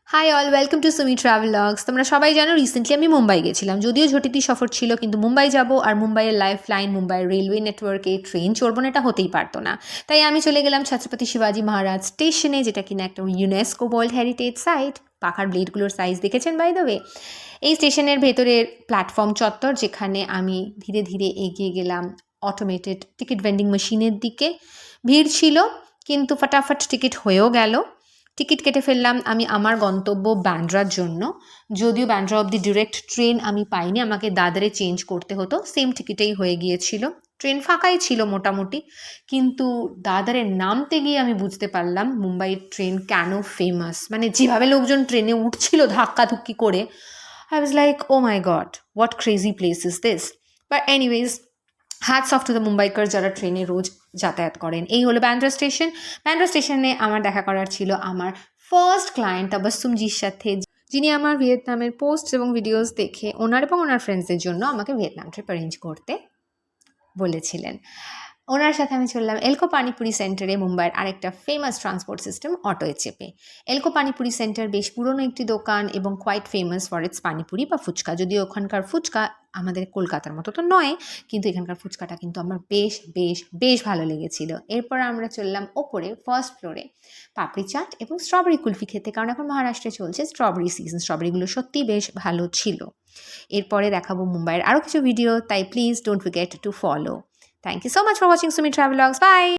High all, welcome to Sumi travelogues. তোমরা সবাই জানো রিসেন্টলি আমি মুম্বাই গেছিলাম। যদিও ঝটিতি সফর ছিল, কিন্তু মুম্বাই যাব আর মুম্বাইয়ের লাইফ লাইন, মুম্বাইয়ের রেলওয়ে নেটওয়ার্কে ট্রেন চড়বো না, এটা হতেই পারতো না। তাই আমি চলে গেলাম ছত্রপতি শিবাজি মহারাজ স্টেশনে, যেটা কিনা একটা ইউনেস্কো ওয়ার্ল্ড হেরিটেজ সাইট। পাখার ব্লেডগুলোর সাইজ দেখেছেন বাই দ্য ওয়ে। এই স্টেশনের ভেতরের প্ল্যাটফর্ম চত্বর, যেখানে আমি ধীরে ধীরে এগিয়ে গেলাম অটোমেটেড টিকিট ভেন্ডিং মেশিনের দিকে। ভিড় ছিল, কিন্তু ফটাফট টিকিট হয়েও গেল। টিকিট কেটে ফেললাম আমি আমার গন্তব্য ব্যান্ড্রার জন্য। যদিও ব্যান্ড্রা অবধি ডিরেক্ট ট্রেন আমি পাইনি, আমাকে দাদরে চেঞ্জ করতে হতো। সেম টিকিটেই হয়ে গিয়েছিল। ট্রেন ফাঁকাই ছিল মোটামুটি, কিন্তু দাদরে নামতে গিয়ে আমি বুঝতে পারলাম মুম্বাইয়ের ট্রেন কেন ফেমাস। মানে যেভাবে লোকজন ট্রেনে উঠছিল ধাক্কাধুক্কি করে, I was like, oh my God, what crazy place is this. But anyways, hats off to the Mumbaikar যারা ট্রেনে রোজ যাতায়াত করেন। এই হলো ব্যান্ড্রা স্টেশন। ব্যান্ড্রা স্টেশনে আমার দেখা করার ছিল আমার ফার্স্ট ক্লায়েন্ট তাবাসসুমজির সাথে, যিনি আমার ভিয়েতনামের পোস্ট এবং ভিডিওস দেখে ওনার এবং ওনার ফ্রেন্ডসদের জন্য আমাকে ভিয়েতনাম ট্রিপ অ্যারেঞ্জ করতে বলেছিলেন। ওনার সাথে আমি চললাম এলকো পানিপুরি সেন্টারে, মুম্বাইয়ের আরেকটা ফেমাস ট্রান্সপোর্ট সিস্টেম অটোয় চেপে। এলকো পানিপুরি সেন্টার বেশ পুরনো একটি দোকান এবং quite famous for its panipuri বা ফুচকা। যদিও ওখানকার ফুচকা আমাদের কলকাতার মতো তো নয়, কিন্তু এখানকার ফুচকাটা কিন্তু আমার বেশ বেশ বেশ ভালো লেগেছিল। এরপর আমরা চললাম ওপরে ফার্স্ট ফ্লোরে পাপড়ি চাট এবং স্ট্রবেরি কুলফি খেতে, কারণ এখন মহারাষ্ট্রে চলছে স্ট্রবেরি সিজন। স্ট্রবেরিগুলো সত্যিই বেশ ভালো ছিল। এরপরে দেখাবো মুম্বাইয়ের আরও কিছু ভিডিও, তাই please don't forget to follow. Thank you so much for watching Sumi Travelogs. Bye!